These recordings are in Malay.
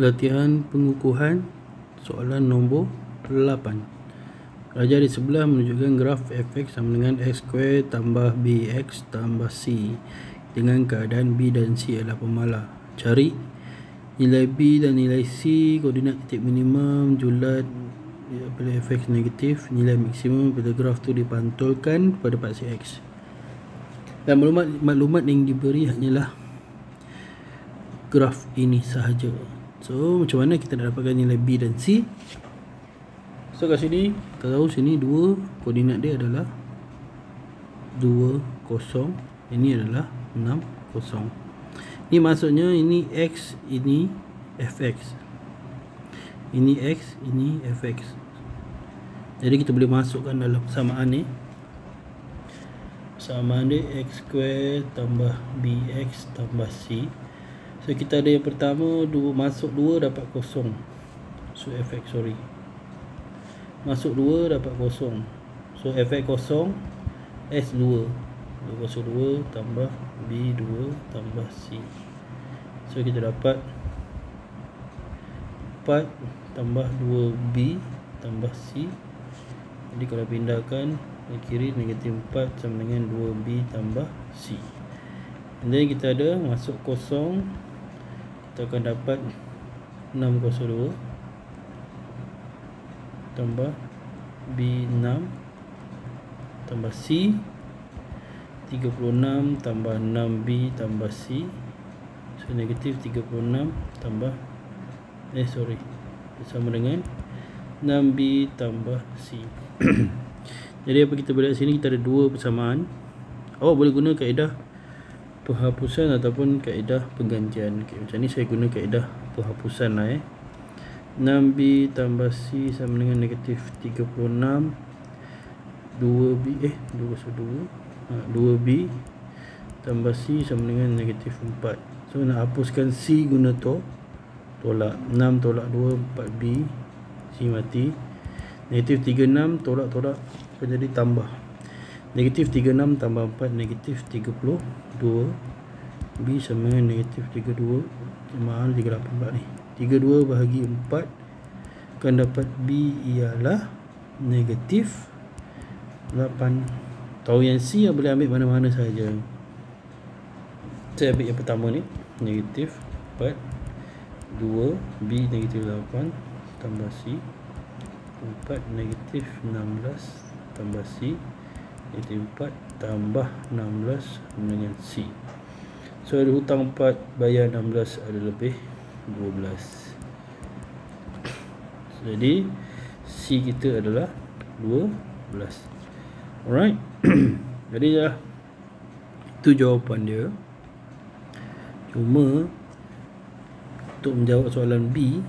Latihan pengukuhan soalan nombor 8. Raja di sebelah menunjukkan graf fx sama dengan x² tambah bx tambah c dengan keadaan b dan c adalah pemalar. Cari nilai b dan nilai c, koordinat titik minimum, julat bila fx negatif, nilai maksimum bila graf tu dipantulkan pada paksi x. Dan maklumat yang diberi hanyalah graf ini sahaja. So macam mana kita nak dapatkan nilai b dan c? So kat sini kita tahu sini 2 koordinat dia adalah 2, 0. Ini adalah 6, 0. Ini maksudnya ini x, ini fx. Ini x, ini fx. Jadi kita boleh masukkan dalam persamaan ni. Persamaan dia x² tambah bx tambah c. So kita ada yang pertama, masuk 2 dapat 0. So fx, sorry, masuk 2 dapat 0. So fx 0, s 2, 2 tambah b2 tambah c. So kita dapat 4 tambah 2b tambah c. Jadi kalau pindahkan ke kiri, negatif 4 sama dengan 2b tambah c. Dan kita ada masuk 0, kita akan dapat 602 tambah b6 tambah c, 36 tambah 6b tambah c. So negatif 36 tambah sama dengan 6b tambah c. Jadi apa kita boleh sini, kita ada 2 persamaan. Awak boleh guna kaedah penghapusan ataupun kaedah penggantian. Okay, macam ni saya guna kaedah penghapusan lah 6b tambah c sama dengan negatif 36 2b 2b tambah c sama dengan negatif 4. So nak hapuskan c guna tolak 6 tolak 2 4b, c mati. Negatif 36 tolak jadi tambah. Negatif 36 tambah 4 negatif 32. B sama dengan negatif 32. Mahal 38 pula ni. 32 bahagi 4 akan dapat B ialah negatif 8. Tahu yang C yang boleh ambil mana-mana saja. Saya ambil yang pertama ni, negatif 4 2 B negatif 8 tambah C 4 negatif 16 tambah C negatif 4 tambah 16 dengan C. So ada hutang 4 bayar 16 ada lebih 12. Jadi C kita adalah 12. Alright. Jadi dah itu jawapan dia. Cuma untuk menjawab soalan B,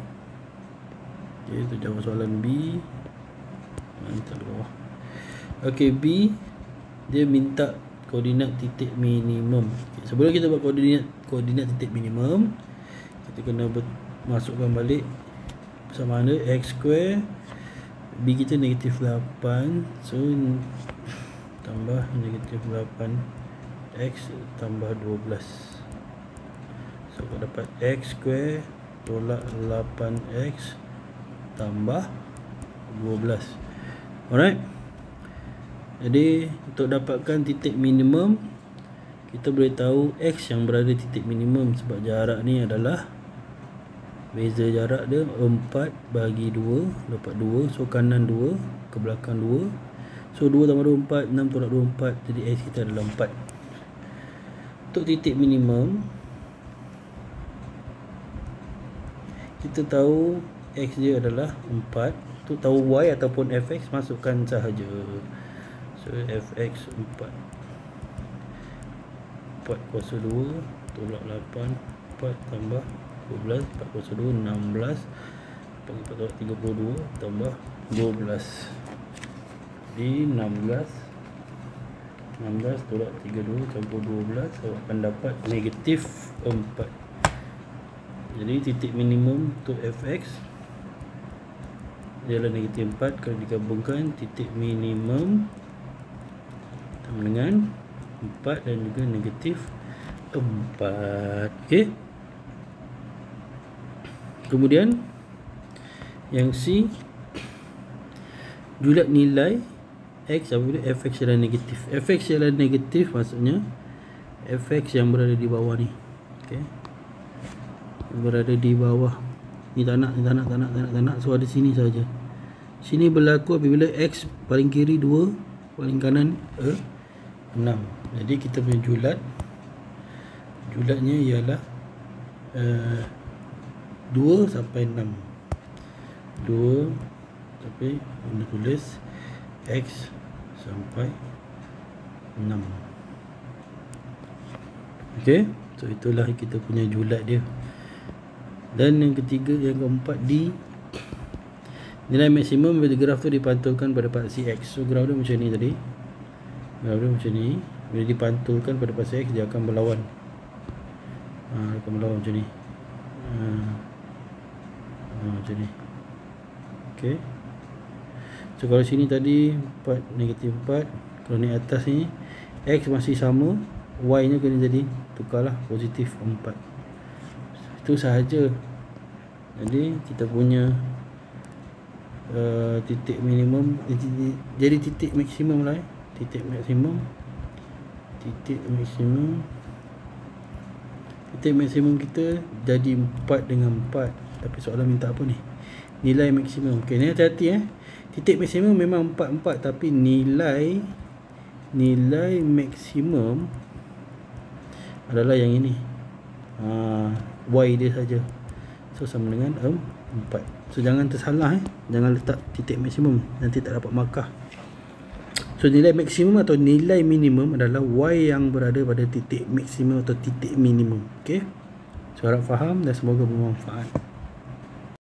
itu jawab soalan B. Mantap bawah. Okey, B dia minta koordinat titik minimum. Okay, sebelum kita buat koordinat titik minimum, kita kena masukkan balik persamaan dia x², B kita negatif 8. So tambah negatif 8 x tambah 12. So kita dapat x² tolak 8x tambah 12. Alright. Jadi untuk dapatkan titik minimum, kita boleh tahu x yang berada titik minimum sebab jarak ni adalah, beza jarak dia 4 bahagi 2 dapat 2. So kanan 2 ke belakang 2. So 2 tambah 2 4, 6 tolak 2 4. Jadi x kita adalah 4. Untuk titik minimum, kita tahu x dia adalah 4. Untuk tahu y ataupun fx, masukkan sahaja. So fx 4 kuasa 2 tolak 8, 4 tambah 12, 4 kuasa 2 16, 4 tolak 32 tambah 12. Jadi 16 tolak 32 campur 12, so akan dapat negatif 4. Jadi titik minimum untuk fx ialah negatif 4. Kalau digabungkan titik minimum sama dengan 4 dan juga negatif 4. Okey. Kemudian yang C, julat nilai X apabila fx adalah negatif. Fx adalah negatif maksudnya fx yang berada di bawah ni. Okey. Berada di bawah. Ni tak nak. So ada sini saja. Sini berlaku apabila X paling kiri 2, paling kanan 6. Jadi kita punya julatnya ialah 2 sampai 6. 2 tapi kita tulis X sampai 6. Okey, so itulah kita punya julat dia. Dan yang ketiga, yang keempat, D, nilai maksimum bila graf tu dipantulkan pada paksi X. So graf dia macam ni tadi. Graf dia macam ni. Bila dipantulkan pada paksi X, dia akan berlawan. Akan berlawan macam ni. Macam ni. Okey. So kalau sini tadi 4, negatif 4. Kalau ni atas ni X masih sama, Y nya kena jadi tukarlah positif 4. Itu sahaja. Jadi kita punya titik minimum jadi titik maksimum lah. Titik maksimum kita jadi 4 dengan 4. Tapi soalan minta apa ni? Nilai maksimum. Okey, ni hati-hati titik maksimum memang 4 tapi nilai maksimum adalah yang ini. Y dia saja. So sama dengan 4. So jangan tersalah jangan letak titik maksimum, nanti tak dapat markah. So nilai maksimum atau nilai minimum adalah Y yang berada pada titik maksimum atau titik minimum. Okey. So harap faham dan semoga bermanfaat.